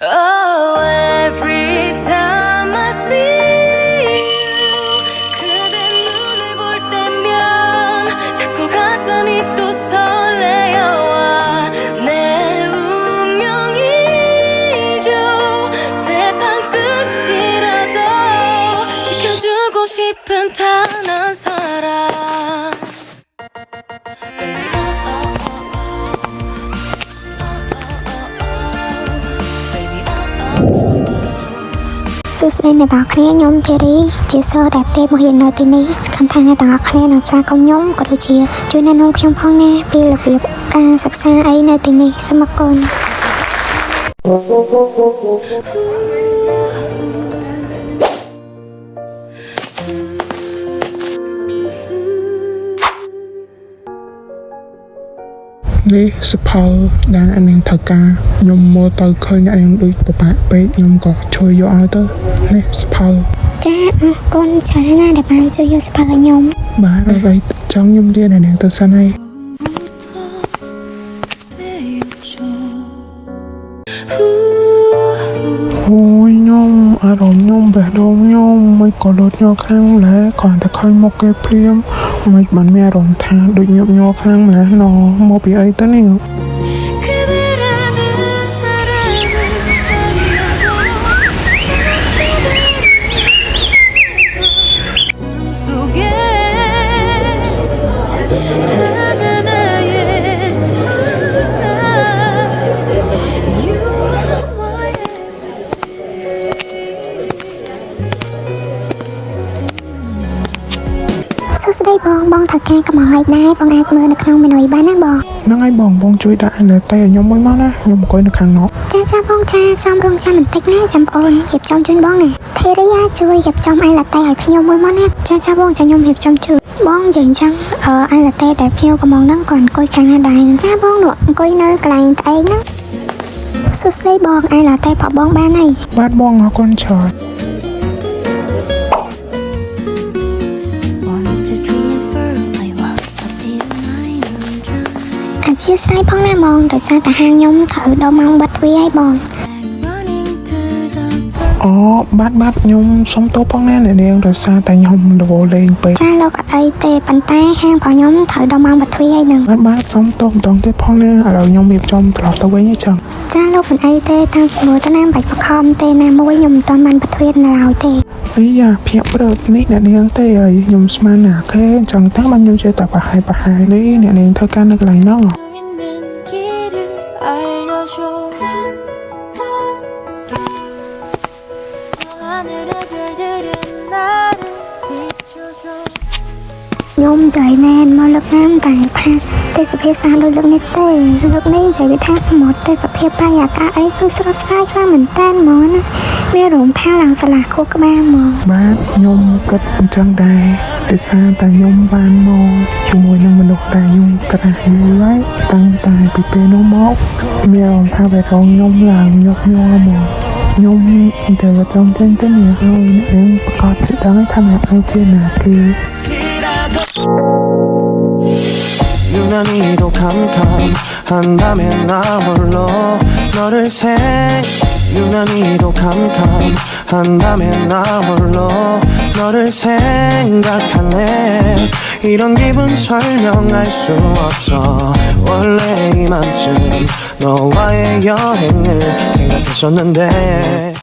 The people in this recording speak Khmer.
Oh, every time I see you 그대 눈을 볼 때면 자꾸 가슴이 또 설레어와 내 운명이죠 세상 끝이라도 지켜주고 싶은 단한 사람 Baby,សួស្តីអ្នកទាំងអស់គ្នាខ្ញុំធីរីជាសិស្សដែលទេមករៀននៅទីនេះសង្ឃឹមថាអ្នកទាំងអស់គ្នានឹងស្វាគមន៍ខ្ញុំក៏ដូចជាជួយណែនាំខ្ញុំផងណាពីរបៀបការសិក្សាអីនៅទីនេះសូមអរគុណនេះសផលដែលអានឹងត្រូវការខ្ញុំមើលទៅឃើញអានឹងដូចប្របាក់ពេកខ្ញុំក៏ជួយយកឲ្យទៅនេះសផលចាអរគុណច្រើនណាស់ដែលបានជួយយកសផលឲ្យខ្ញុំបាទហើយចង់ខ្ញុំរៀនអានឹងទៅសិនហើយអូយខ្ញុំអារម្មណ៍ខ្ញុំបេះដូងខ្ញុំមិនក៏លូតញ័រខ្លាំងម្ល៉េះគ្រាន់តែឃើញមុខគេភ្លាមមិនបានមានអារម្មណ៍ថាដូចញាប់ញ័រខ្លាំងម្ល៉េះណមកពីអីទៅនេះសួស្តីបងធ្វើការកំងឯកដែរបងអាចមើលនៅក្នុងមេនុយបានណាបងហ្នឹងហើយបងជួយដាក់លើតែឲ្យខ្ញុំមួយមកណាខ្ញុំអង្គុយនៅខាងនោះចាបងចាសំរងចាំបន្តិចណាចាំប្អូនរៀបចំជូនបងណាធីរីយ៉ាជួយរៀបចំអាយឡាតេឲ្យភ្ញៀវមួយមកណាចាបងចាខ្ញុំរៀបចំជូនបងនិយាយអញ្ចឹងអាយឡាតេដែលភ្ញៀវកំងហ្នឹងក៏អង្គុយខាងណាដែរចាបងនោះអង្គុយនៅកន្លែងត្អែកហ្នឹងសួស្តីបងអាយឡាតេផបងបានហើយបាទបងអរគុណច្រើនអធិស្ឋានផងណាបងដោយសារតែហាងខ្ញុំត្រូវដល់ម៉ោងបិទទ្វារហើយបងអូបាទខ្ញុំសុំទោសផងណាអ្នកនាងដោយសារតែខ្ញុំរវល់លេងពេកចាលោកអត់អីទេប៉ុន្តែហាងរបស់ខ្ញុំត្រូវដល់ម៉ោងបិទទ្វារហើយនឹងបាទសុំទោសម្ដងទៀតផងណាឥឡូវខ្ញុំរៀបចំត្រឡប់ទៅវិញអញ្ចឹងចាលោកមិនអីទេតាមជាមួយទៅណាមិនបាច់បខំទេណាមួយខ្ញុំមិនទាន់បានបិទទ្វារនៅឡើយទេអីយ៉ាភ្ញាក់ព្រឹកនេះអ្នកនាងទេហើយខ្ញុំស្មានណាខេអញ្ចឹងតែបានខ្ញុំចេះតែប្រហែលនេះអ្នកនាងធ្វើការនៅកន្លែងនោះខ្ញុំចៃមែនមកលើកណាំតែថាទេសភាពសាដូចលើកនេះទេលើកនេះចៃវាថាសមុទ្រទេសភាពបរិយាកាសអីគឺស្រស់ស្រាយខ្លាំងមែនតើហ្មងណាមានរោមថាឡើងសាលាខួរក្បាលហ្មងបាទខ្ញុំគិតអញ្ចឹងដែរដោយសារតែខ្ញុំបានមកជាមួយនឹងមនុស្សដែលខ្ញុំគិតថាយូរហើយតាំងតែពីពេលនោះមកមានអារម្មណ៍ថាបេះដូងខ្ញុំឡើងញាប់ញ័រមកខ្ញុំតែចង់ចេញទៅនេះហើយខ្ញុំប្រកាសជាដឹងថាអ្នកឯងជាណាគេ유난히도 캄캄한다면 나 홀로 유난히도 캄캄한다면 나 홀로 너를 생각하네 이런 기분 설명할 수 없어 원래 이맘쯤 너와의 여행을 생각했었는데